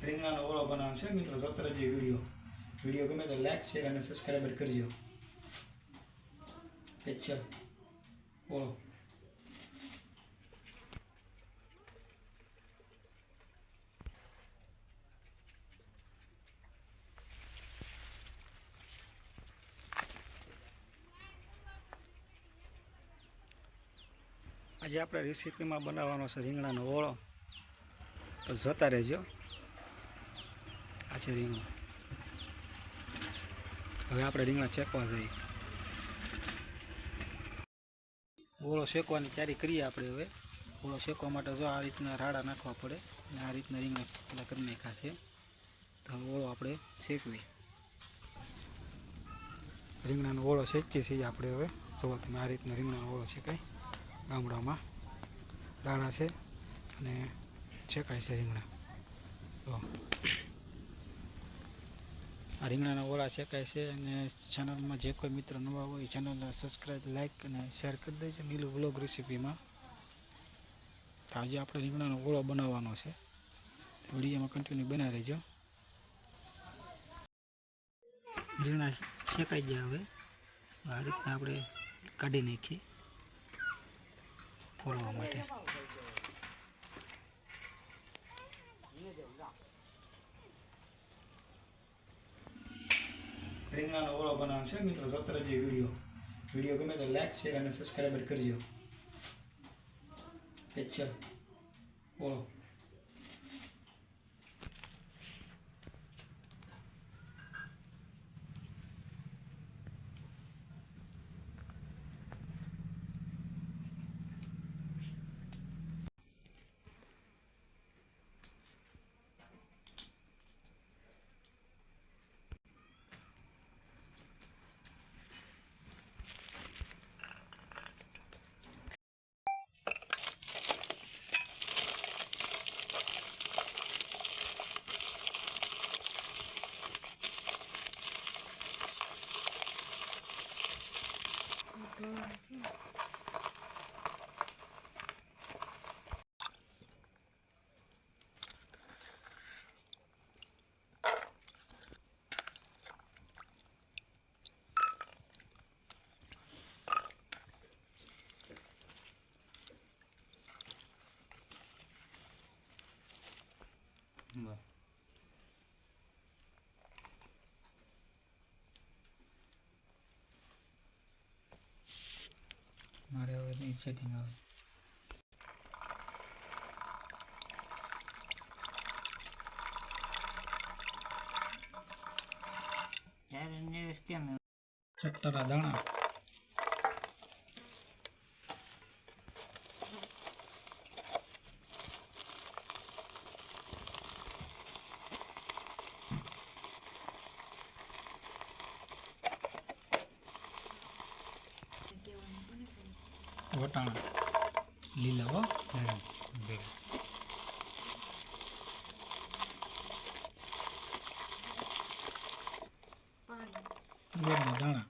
રીંગણાનો ઓળો બનાવવાનો છે મિત્રો. જોતા રહેજો વિડીયો ગમે તો લાઈક શેર અને સબસ્ક્રાઈબર કરજો. પેચા ઓળો આજે આપણે રેસીપીમાં બનાવવાનો છે રીંગણાનો ઓળો, તો જોતા રહેજો. આ છે રીંગણું. હવે આપણે રીંગણા શેકવા જઈએ. ઓળો શેકવાની તૈયારી કરીએ આપણે. હવે ઓળો શેકવા માટે જો આ રીતના રાડા નાખવા પડે અને આ રીતના રીંગણા પેલા કરી નાખ્યા છે. તો હવે ઓળો આપણે શેકવી. રીંગણાનો ઓળો શેકીએ છીએ આપણે. હવે જુઓ તમે, આ રીતનો રીંગણાનો ઓળો શેકાય. ગામડામાં રાડા છે અને શેકાય છે રીંગણા. તો આ રીંગણાના ઓળા શેકાય છે. અને ચેનલમાં જે કોઈ મિત્ર નવા હોય ચેનલને સબસ્ક્રાઈબ, લાઈક અને શેર કરી દેજો નીલું વ્લોગ રેસીપીમાં. તો આજે આપણે રીંગણાનો ઓળો બનાવવાનો છે. વિડીયોમાં કન્ટિન્યુ બનાવી રહેજો. રીંગણા શેકાઈ ગયા. હવે આ રીતના આપણે કાઢી નાખીએ ફોલવા માટે. રીંગણાનો ઓળો બનાવવાનો છે મિત્રો. જોતા રહેજો વિડીયો ગમે તો લાઈક શેર અને સબસ્ક્રાઈબર કરજો. પેચા ઓળો મારે હવે નહીં સેટિંગ આવે. ચટ્ટાના દાણા, વટાણા લીલા હો, તુવેરના દાણા,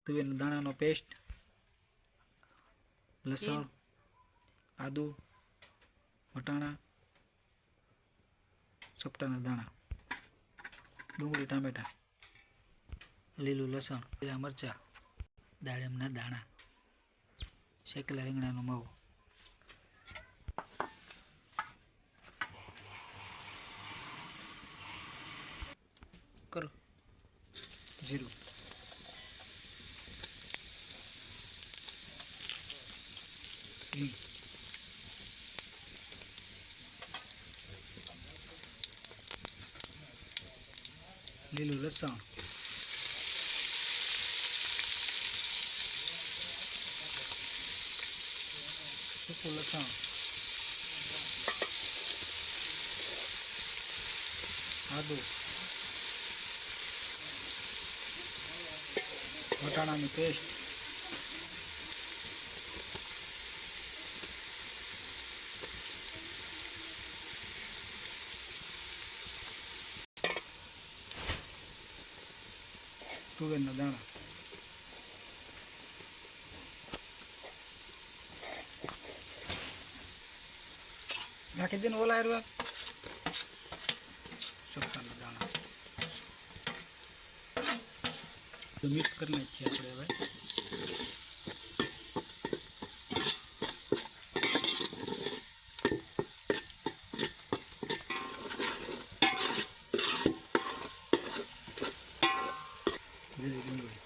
તુવેરના દાણાનો પેસ્ટ, લસણ, આદુ, વટાણા, સપટાના દાણા, ડુંગળી, ટામેટા, લીલું લસણ, લીલા મરચાં, દાડમના દાણા, શેકેલા રીંગણાનો માવો, કરો જીરું, હિંગ, લીલું લસણ, સૂકું લસણ, આદુ, વટાણાની પેસ્ટ, તુવેરના દાણા, નાખી દે ને ઓલા હારવા ચોખાના દાણા તો મિક્સ કરી નાખીએ આપણે હવે. લીલી ડુંગળી,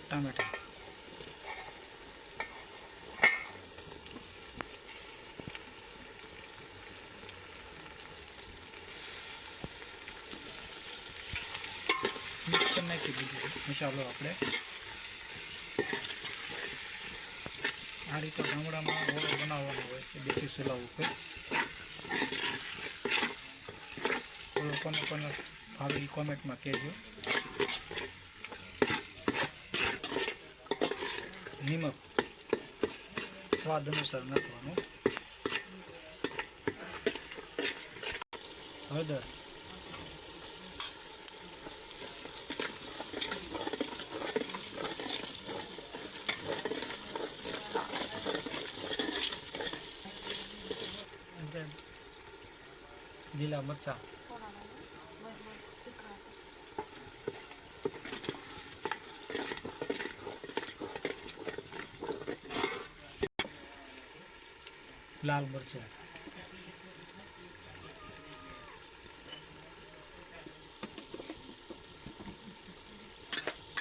ટામેટા, મિક્સ કરી નાખી દીધું મસાલો આપણે. આ રીતે ગામડામાં ઓળો બનાવવાનો હોય છે દેશી ચૂલા ઉપર. ઓળો કોને કોને ભાવે એ કોમેન્ટમાં કહેજો. નિમક સ્વાદ અનુસાર નાખવાનું, હળદર, લીલા મરચાં, લાલ મરચાં,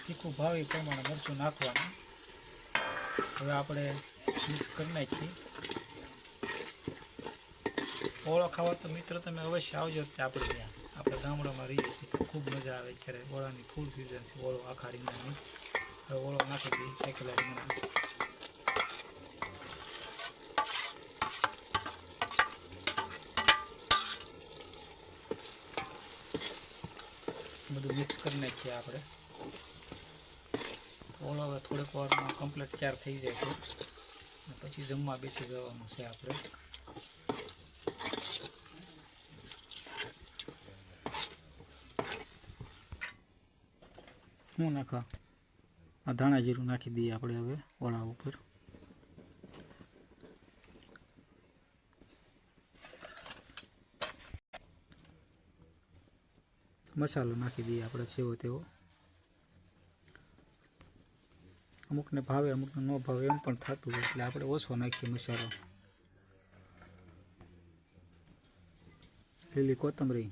તીખું ભાવે એ પ્રમાણે મરચું નાખવાનું. હવે આપણે મિક્સ કરી નાખીએ. ઓળો ખાવા તો મિત્રો તમે અવશ્ય આવજો. આપણે ત્યાં આપણે ગામડામાં રહીએ છીએ તો ખૂબ મજા આવે. ત્યારે ઓળાની ફૂલ સિઝન છે. ઓળો આખા રીંગણાની. હવે ઓળો નાખી દઈએ શેકેલા રીંગણા. બધું મિક્સ કરી નાખીએ આપણે. ઓળો હવે થોડીક વારમાં કમ્પ્લીટ તૈયાર થઈ જાય છે. પછી જમવા બેસી જવાનું છે આપણે. શું નાખવા? આ ધાણા જીરું નાખી દઈએ આપણે હવે ઓળા ઉપર. મસાલો નાખી દઈએ આપણે જેવો તેવો. અમુકને ભાવે અમુકને ન ભાવે એમ પણ થતું હોય એટલે આપણે ઓછો નાખીએ મસાલો. લીલી કોથમરી,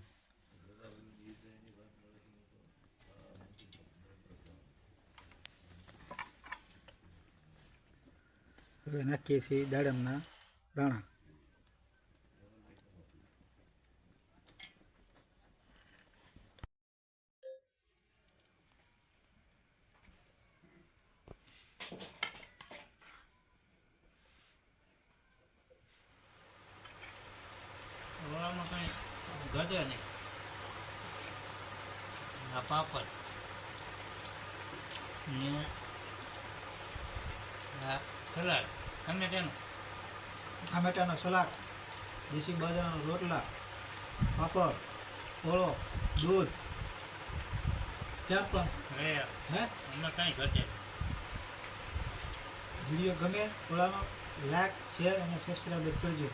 હવે નાખીએ છીએ દાડમના દાણા. ઓળામાં કંઈ ઘટે નહીં. આ પાપડ ને આ સલાડ, ટામેટાનો સલાડ, દેશી બાજરાના રોટલા, પાપડ, ઓળો, દૂધ ક્યાં પણ હે હે અમને કાંઈ ઘટે વિડીયો ગમે ઓળામાં લાઈક શેર અને સબસ્ક્રાઈબ કરજો.